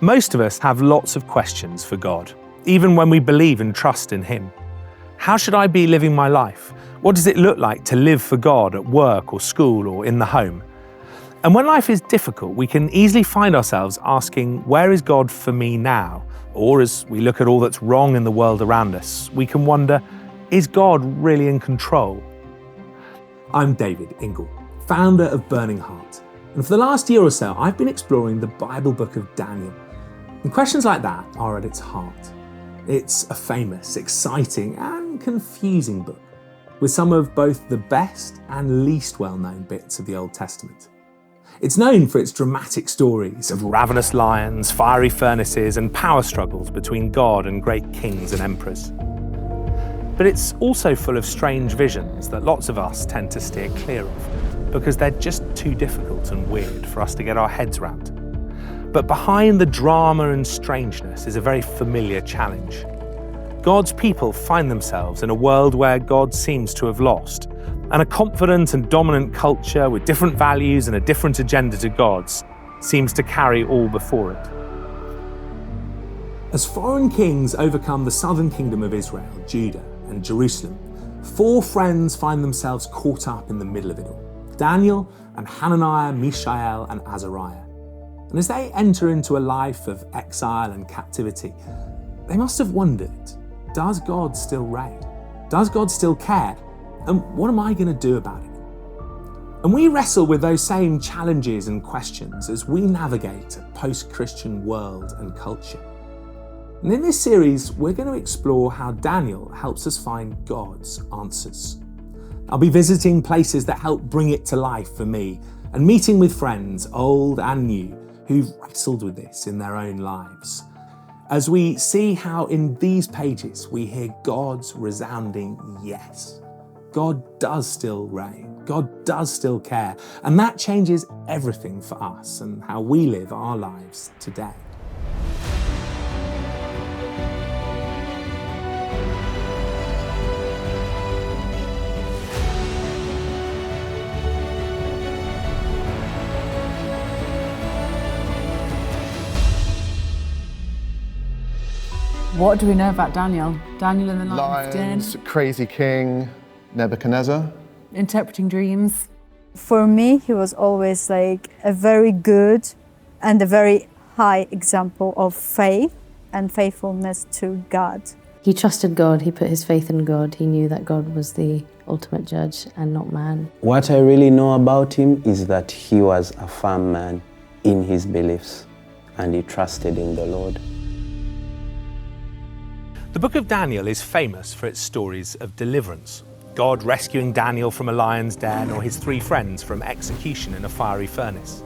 Most of us have lots of questions for God, even when we believe and trust in Him. How should I be living my life? What does it look like to live for God at work or school or in the home? And when life is difficult, we can easily find ourselves asking, where is God for me now? Or as we look at all that's wrong in the world around us, we can wonder, is God really in control? I'm David Ingall, founder of Burning Heart. And for the last year or so, I've been exploring the Bible book of Daniel. And questions like that are at its heart. It's a famous, exciting, and confusing book, with some of both the best and least well-known bits of the Old Testament. It's known for its dramatic stories of ravenous lions, fiery furnaces, and power struggles between God and great kings and emperors. But it's also full of strange visions that lots of us tend to steer clear of, because they're just too difficult and weird for us to get our heads around. But behind the drama and strangeness is a very familiar challenge. God's people find themselves in a world where God seems to have lost, and a confident and dominant culture with different values and a different agenda to God's seems to carry all before it. As foreign kings overcome the southern kingdom of Israel, Judah, and Jerusalem, four friends find themselves caught up in the middle of it all: Daniel and Hananiah, Mishael, and Azariah. And as they enter into a life of exile and captivity, they must have wondered, does God still reign? Does God still care? And what am I going to do about it? And we wrestle with those same challenges and questions as we navigate a post-Christian world and culture. And in this series, we're going to explore how Daniel helps us find God's answers. I'll be visiting places that help bring it to life for me, and meeting with friends, old and new, who've wrestled with this in their own lives, as we see how in these pages we hear God's resounding yes. God does still reign. God does still care. And that changes everything for us and how we live our lives today. What do we know about Daniel? Daniel in the lion's Lions, den, crazy king, Nebuchadnezzar. interpreting dreams. For me, he was always like a very good and a very high example of faith and faithfulness to God. He trusted God, he put his faith in God. He knew that God was the ultimate judge and not man. What I really know about him is that he was a firm man in his beliefs, and he trusted in the Lord. The book of Daniel is famous for its stories of deliverance. God rescuing Daniel from a lion's den, or his three friends from execution in a fiery furnace.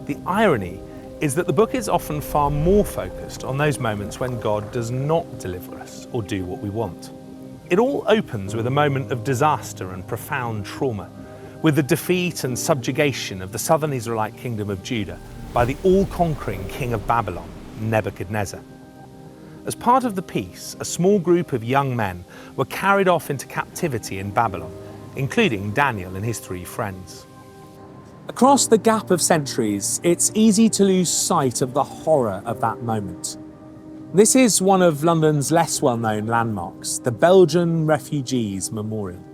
The irony is that the book is often far more focused on those moments when God does not deliver us or do what we want. It all opens with a moment of disaster and profound trauma, with the defeat and subjugation of the southern Israelite kingdom of Judah by the all-conquering king of Babylon, Nebuchadnezzar. As part of the peace, a small group of young men were carried off into captivity in Babylon, including Daniel and his three friends. Across the gap of centuries, it's easy to lose sight of the horror of that moment. This is one of London's less well-known landmarks, the Belgian Refugees Memorial.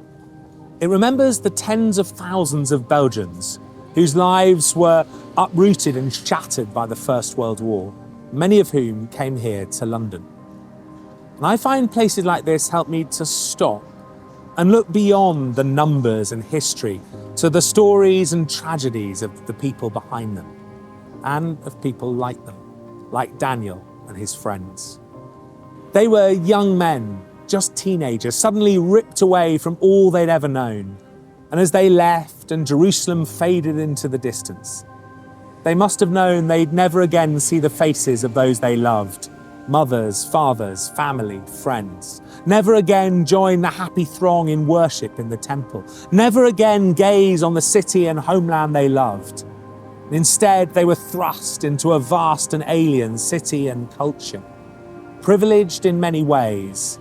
It remembers the tens of thousands of Belgians whose lives were uprooted and shattered by the First World War, many of whom came here to London. And I find places like this help me to stop and look beyond the numbers and history to the stories and tragedies of the people behind them, and of people like them, like Daniel and his friends. They were young men, just teenagers, suddenly ripped away from all they'd ever known. And as they left and Jerusalem faded into the distance, they must have known they'd never again see the faces of those they loved, mothers, fathers, family, friends. Never again join the happy throng in worship in the temple. Never again gaze on the city and homeland they loved. Instead, they were thrust into a vast and alien city and culture, privileged in many ways,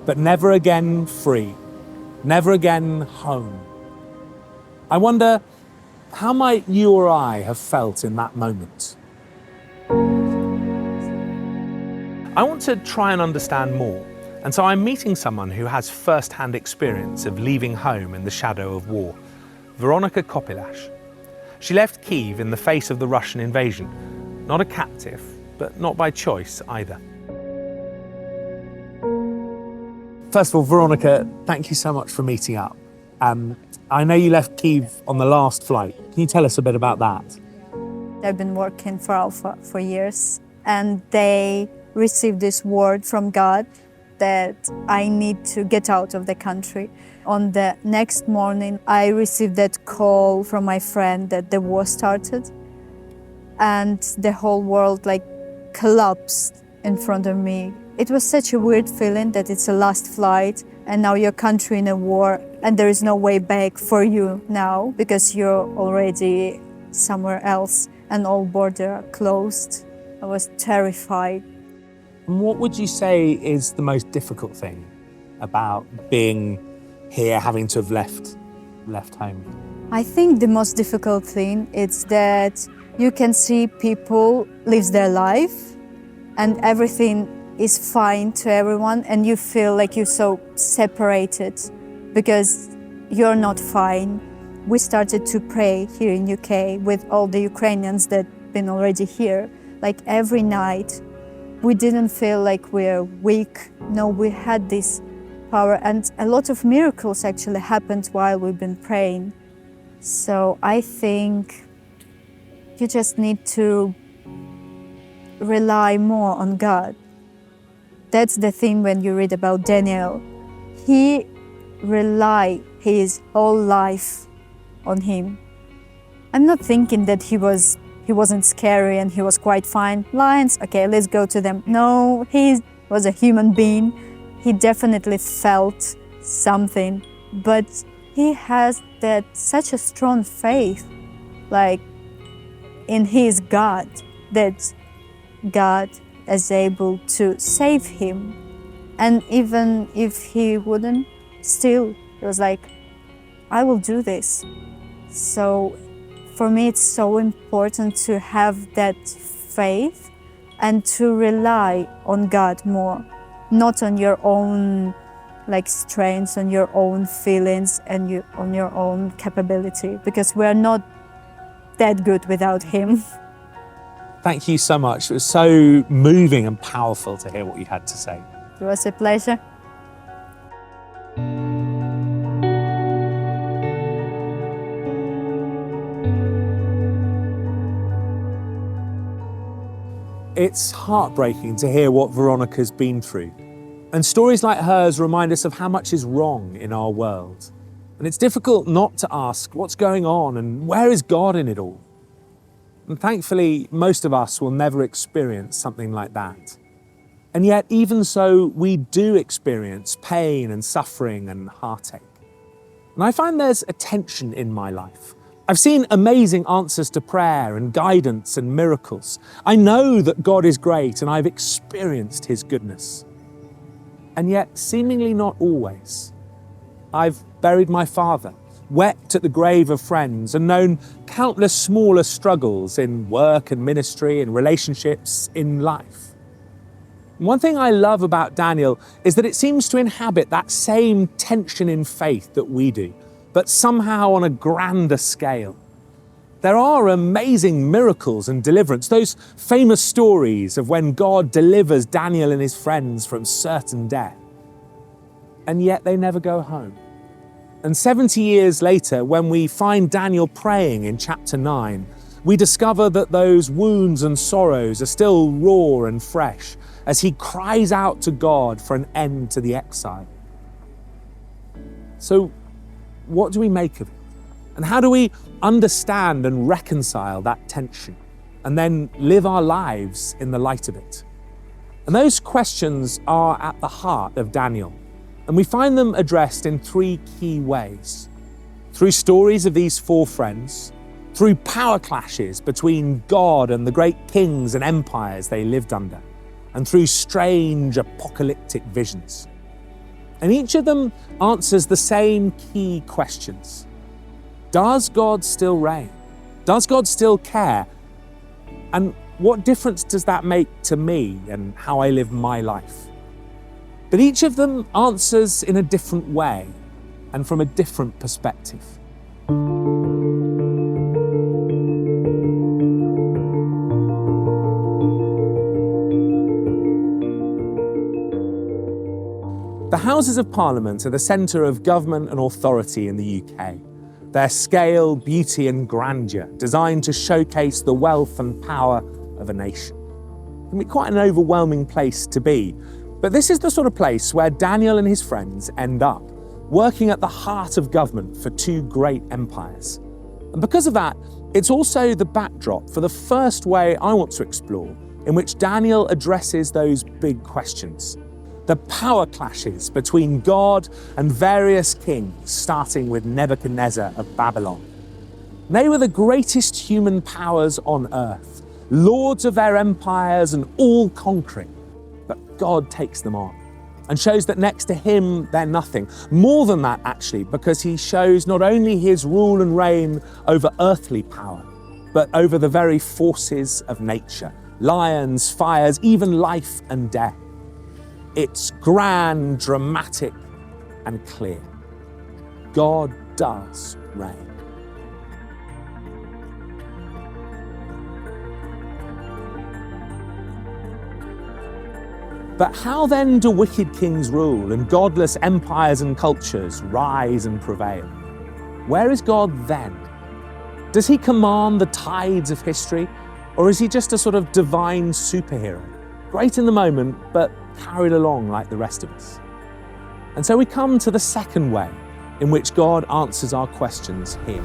but never again free, never again home. I wonder, how might you or I have felt in that moment? I want to try and understand more, and so I'm meeting someone who has first-hand experience of leaving home in the shadow of war, Veronika Kopilash. She left Kyiv in the face of the Russian invasion, not a captive, but not by choice either. First of all, Veronika, thank you so much for meeting up. I know you left Kyiv on the last flight. Can you tell us a bit about that? I've been working for Alpha for years, and they received this word from God that I need to get out of the country. On the next morning, I received that call from my friend that the war started, and the whole world collapsed in front of me. It was such a weird feeling that it's a last flight and now your country in a war and there is no way back for you now because you're already somewhere else and all borders are closed. I was terrified. And what would you say is the most difficult thing about being here, having to have left home? I think the most difficult thing is that you can see people live their life and everything is fine to everyone and you feel like you're so separated because you're not fine. We started to pray here in UK with all the Ukrainians that been already here. Like every night, we didn't feel like we're weak. No, we had this power and a lot of miracles actually happened while we've been praying. So I think you just need to rely more on God. That's the thing when you read about Daniel. He relied his whole life on him. I'm not thinking that he wasn't scary and he was quite fine. Lions, okay, let's go to them. No, he was a human being. He definitely felt something, but he has that such a strong faith, like in his God, that God is able to save him. And even if he wouldn't, still, it was like, I will do this. So for me, it's so important to have that faith and to rely on God more, not on your own strengths, on your own feelings and on your own capability, because we're not that good without him. Thank you so much. It was so moving and powerful to hear what you had to say. It was a pleasure. It's heartbreaking to hear what Veronika's been through. And stories like hers remind us of how much is wrong in our world. And it's difficult not to ask what's going on and where is God in it all? And thankfully, most of us will never experience something like that. And yet, even so, we do experience pain and suffering and heartache. And I find there's a tension in my life. I've seen amazing answers to prayer and guidance and miracles. I know that God is great and I've experienced his goodness. And yet, seemingly not always. I've buried my father, wept at the grave of friends, and known countless smaller struggles in work and ministry, in relationships, in life. One thing I love about Daniel is that it seems to inhabit that same tension in faith that we do, but somehow on a grander scale. There are amazing miracles and deliverance, those famous stories of when God delivers Daniel and his friends from certain death. And yet they never go home. And 70 years later, when we find Daniel praying in chapter 9, we discover that those wounds and sorrows are still raw and fresh as he cries out to God for an end to the exile. So, what do we make of it? And how do we understand and reconcile that tension and then live our lives in the light of it? And those questions are at the heart of Daniel. And we find them addressed in three key ways. Through stories of these four friends, through power clashes between God and the great kings and empires they lived under, and through strange apocalyptic visions. And each of them answers the same key questions. Does God still reign? Does God still care? And what difference does that make to me and how I live my life? But each of them answers in a different way and from a different perspective. The Houses of Parliament are the centre of government and authority in the UK. Their scale, beauty and grandeur, designed to showcase the wealth and power of a nation. It can be quite an overwhelming place to be, but this is the sort of place where Daniel and his friends end up, working at the heart of government for two great empires. And because of that, it's also the backdrop for the first way I want to explore in which Daniel addresses those big questions. The power clashes between God and various kings, starting with Nebuchadnezzar of Babylon. They were the greatest human powers on earth, lords of their empires and all conquering. But God takes them on and shows that next to him, they're nothing. More than that, actually, because he shows not only his rule and reign over earthly power, but over the very forces of nature, lions, fires, even life and death. It's grand, dramatic, and clear. God does reign. But how then do wicked kings rule and godless empires and cultures rise and prevail? Where is God then? Does he command the tides of history, or is he just a sort of divine superhero, great in the moment, but carried along like the rest of us? And so we come to the second way in which God answers our questions here.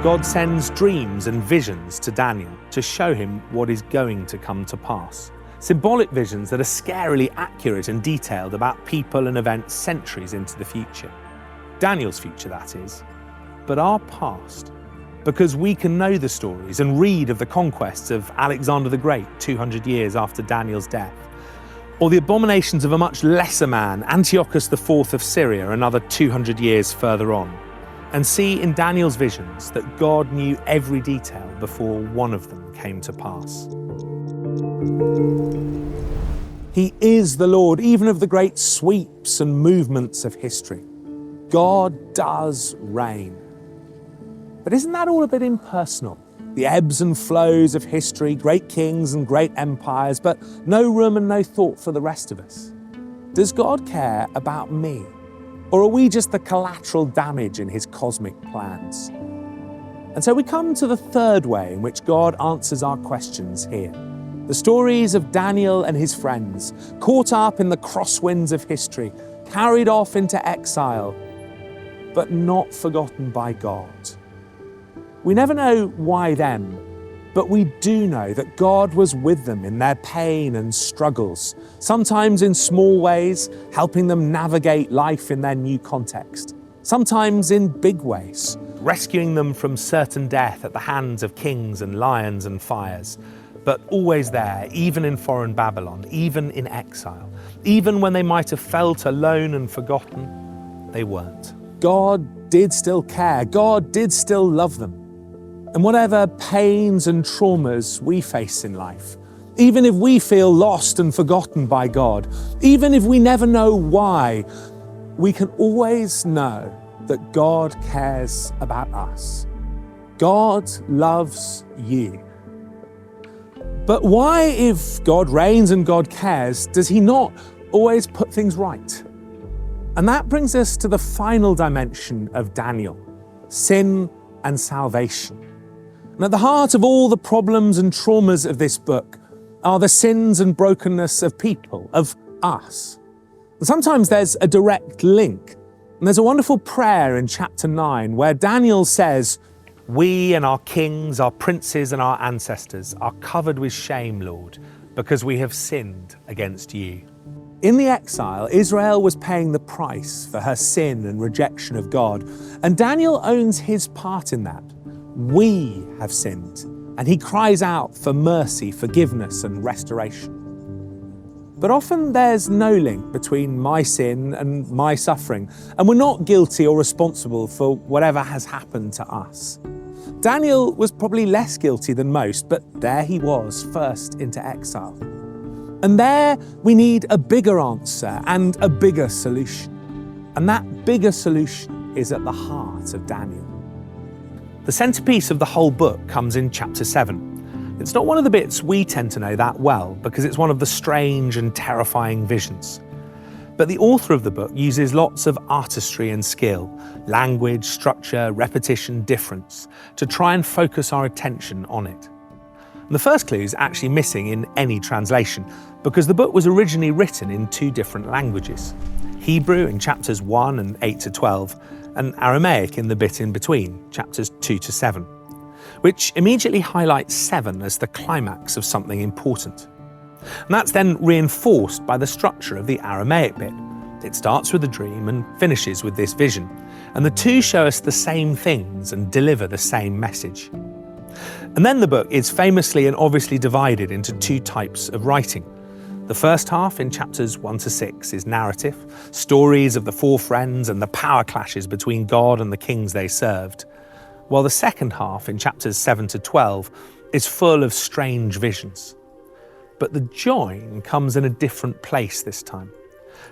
God sends dreams and visions to Daniel to show him what is going to come to pass. Symbolic visions that are scarily accurate and detailed about people and events centuries into the future. Daniel's future, that is, but our past. Because we can know the stories and read of the conquests of Alexander the Great 200 years after Daniel's death, or the abominations of a much lesser man, Antiochus IV of Syria, another 200 years further on, and see in Daniel's visions that God knew every detail before one of them came to pass. He is the Lord, even of the great sweeps and movements of history. God does reign. But isn't that all a bit impersonal? The ebbs and flows of history, great kings and great empires, but no room and no thought for the rest of us. Does God care about me? Or are we just the collateral damage in his cosmic plans? And so we come to the third way in which God answers our questions here. The stories of Daniel and his friends, caught up in the crosswinds of history, carried off into exile, but not forgotten by God. We never know why them, but we do know that God was with them in their pain and struggles, sometimes in small ways, helping them navigate life in their new context, sometimes in big ways, rescuing them from certain death at the hands of kings and lions and fires, but always there, even in foreign Babylon, even in exile, even when they might have felt alone and forgotten, they weren't. God did still care, God did still love them. And whatever pains and traumas we face in life, even if we feel lost and forgotten by God, even if we never know why, we can always know that God cares about us. God loves you. But why, if God reigns and God cares, does he not always put things right? And that brings us to the final dimension of Daniel, sin and salvation. And at the heart of all the problems and traumas of this book are the sins and brokenness of people, of us. And sometimes there's a direct link. And there's a wonderful prayer in chapter 9 where Daniel says, "We and our kings, our princes and our ancestors are covered with shame, Lord, because we have sinned against you." In the exile, Israel was paying the price for her sin and rejection of God. And Daniel owns his part in that. We have sinned, and he cries out for mercy, forgiveness, and restoration. But often there's no link between my sin and my suffering, and we're not guilty or responsible for whatever has happened to us. Daniel was probably less guilty than most, but there he was, first into exile. And there we need a bigger answer and a bigger solution. And that bigger solution is at the heart of Daniel. The centerpiece of the whole book comes in chapter 7. It's not one of the bits we tend to know that well because it's one of the strange and terrifying visions. But the author of the book uses lots of artistry and skill, language, structure, repetition, difference, to try and focus our attention on it. And the first clue is actually missing in any translation because the book was originally written in 2 different languages. Hebrew in chapters 1 and 8 to 12, and Aramaic in the bit in between, chapters 2 to 7, which immediately highlights 7 as the climax of something important. And that's then reinforced by the structure of the Aramaic bit. It starts with a dream and finishes with this vision, and the 2 show us the same things and deliver the same message. And then the book is famously and obviously divided into 2 types of writing. The first half in chapters 1 to 6 is narrative, stories of the 4 friends and the power clashes between God and the kings they served, while the second half in chapters 7 to 12 is full of strange visions. But the join comes in a different place this time.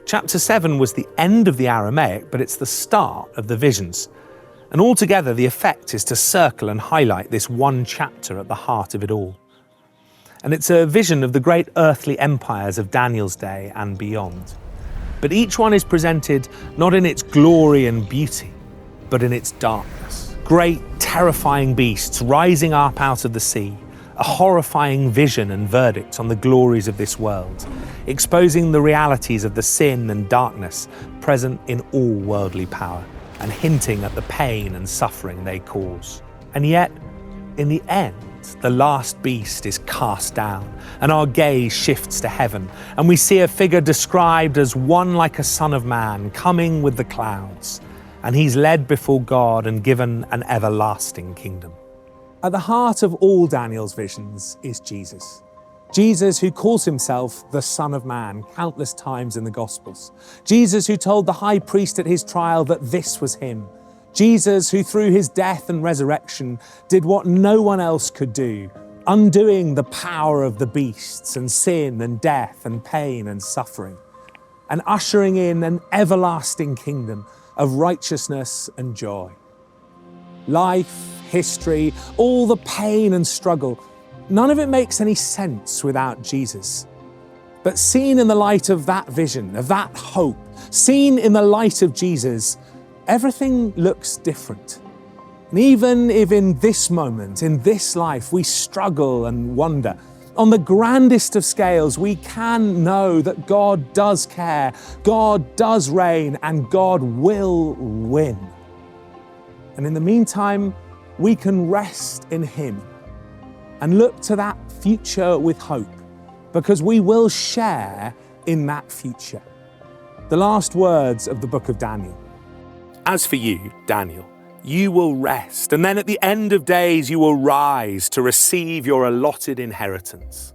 Chapter 7 was the end of the Aramaic, but it's the start of the visions. And altogether the effect is to circle and highlight this one chapter at the heart of it all. And it's a vision of the great earthly empires of Daniel's day and beyond. But each one is presented not in its glory and beauty, but in its darkness. Great, terrifying beasts rising up out of the sea, a horrifying vision and verdict on the glories of this world, exposing the realities of the sin and darkness present in all worldly power, and hinting at the pain and suffering they cause. And yet, in the end, the last beast is cast down, and our gaze shifts to heaven, and we see a figure described as one like a son of man coming with the clouds, and he's led before God and given an everlasting kingdom. At the heart of all Daniel's visions is Jesus. Jesus who calls himself the Son of Man countless times in the Gospels. Jesus who told the high priest at his trial that this was him. Jesus who through his death and resurrection did what no one else could do, undoing the power of the beasts and sin and death and pain and suffering, and ushering in an everlasting kingdom of righteousness and joy. Life, history, all the pain and struggle, none of it makes any sense without Jesus. But seen in the light of that vision, of that hope, seen in the light of Jesus, everything looks different. And even if in this moment, in this life, we struggle and wonder, on the grandest of scales, we can know that God does care, God does reign, and God will win. And in the meantime, we can rest in Him and look to that future with hope, because we will share in that future. The last words of the book of Daniel. As for you, Daniel, you will rest, and then at the end of days you will rise to receive your allotted inheritance.